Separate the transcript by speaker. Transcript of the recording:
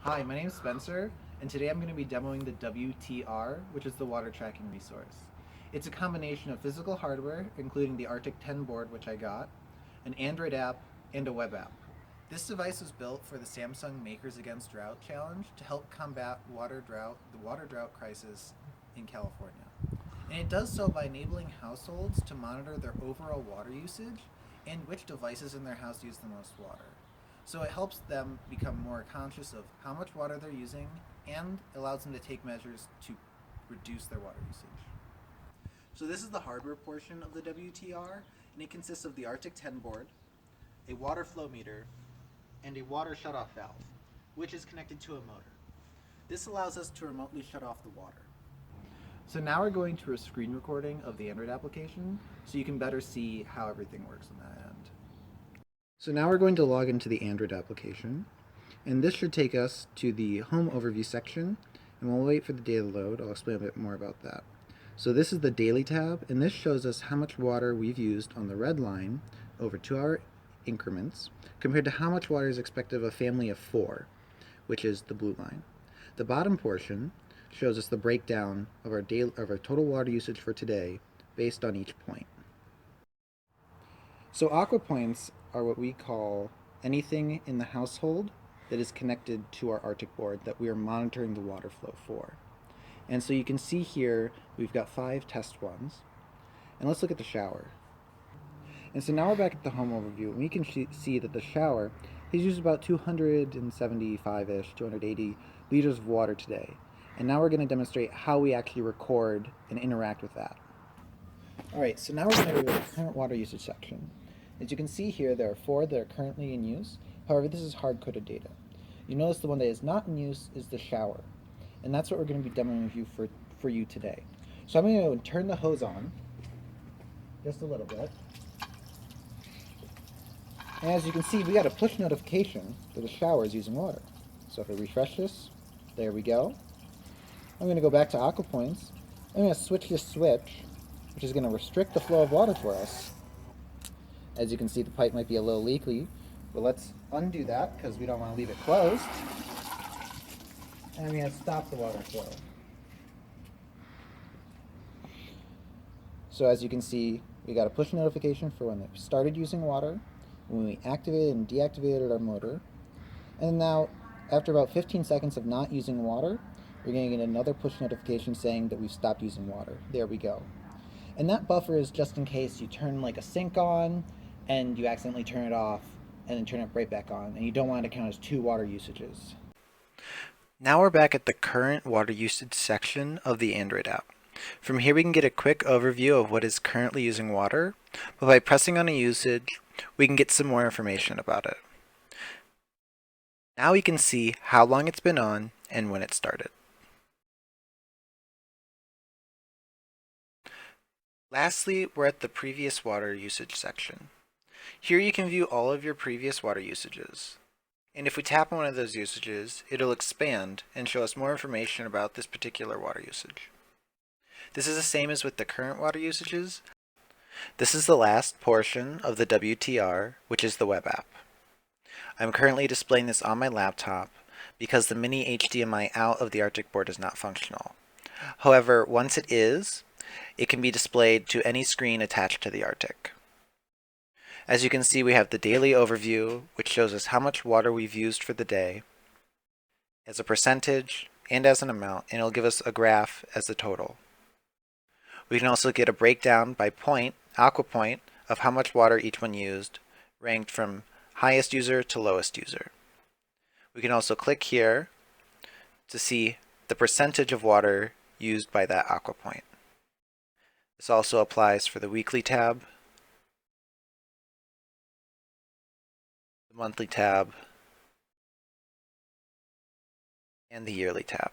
Speaker 1: Hi, my name is Spencer, and today I'm going to be demoing the WTR, which is the water tracking resource. It's a combination of physical hardware, including the Arctic 10 board, which I got, an Android app, and a web app. This device was built for the Samsung Makers Against Drought challenge to help combat the water drought crisis in California. And it does so by enabling households to monitor their overall water usage and which devices in their house use the most water. So it helps them become more conscious of how much water they're using and allows them to take measures to reduce their water usage. So this is the hardware portion of the WTR, and it consists of the Arctic 10 board, a water flow meter, and a water shutoff valve, which is connected to a motor. This allows us to remotely shut off the water. So now we're going to a screen recording of the Android application so you can better see how everything works on that end. So now we're going to log into the Android application, and this should take us to the home overview section, and we'll wait for the data to load. I'll explain a bit more about that. So this is the daily tab, and this shows us how much water we've used on the red line over 2-hour increments compared to how much water is expected of a family of 4, which is the blue line. The bottom portion shows us the breakdown of our total water usage for today based on each point. So aqua points are what we call anything in the household that is connected to our Arctic board that we are monitoring the water flow for. And so you can see here we've got 5 test ones. And let's look at the shower. And so now we're back at the home overview, and we can see that the shower has used about 275-ish, 280 liters of water today. And now we're going to demonstrate how we actually record and interact with that. Alright, so now we're going to go to the current water usage section. As you can see here, there are 4 that are currently in use. However, this is hard-coded data. You notice the one that is not in use is the shower. And that's what we're going to be demoing for you today. So I'm going to turn the hose on just a little bit. And as you can see, we got a push notification that the shower is using water. So if I refresh this, there we go. I'm going to go back to aqua points. I'm going to switch this switch, which is going to restrict the flow of water for us. As you can see, the pipe might be a little leaky, but let's undo that because we don't want to leave it closed. And I'm going to stop the water flow. So as you can see, we got a push notification for when it started using water, when we activated and deactivated our motor, and now after about 15 seconds of not using water, we're going to get another push notification saying that we've stopped using water. There we go. And that buffer is just in case you turn like a sink on and you accidentally turn it off and then turn it right back on, and you don't want it to count as 2 water usages. Now we're back at the current water usage section of the Android app. From here we can get a quick overview of what is currently using water, but by pressing on a usage, we can get some more information about it. Now we can see how long it's been on and when it started. Lastly, we're at the previous water usage section. Here you can view all of your previous water usages. And if we tap on one of those usages, it'll expand and show us more information about this particular water usage. This is the same as with the current water usages. This is the last portion of the WTR, which is the web app. I'm currently displaying this on my laptop because the mini HDMI out of the Arctic board is not functional. However, once it is, it can be displayed to any screen attached to the Arctic. As you can see, we have the daily overview, which shows us how much water we've used for the day as a percentage and as an amount, and it'll give us a graph as the total. We can also get a breakdown by point, aqua point, of how much water each one used, ranked from highest user to lowest user. We can also click here to see the percentage of water used by that aqua point. This also applies for the weekly tab, the monthly tab, and the yearly tab.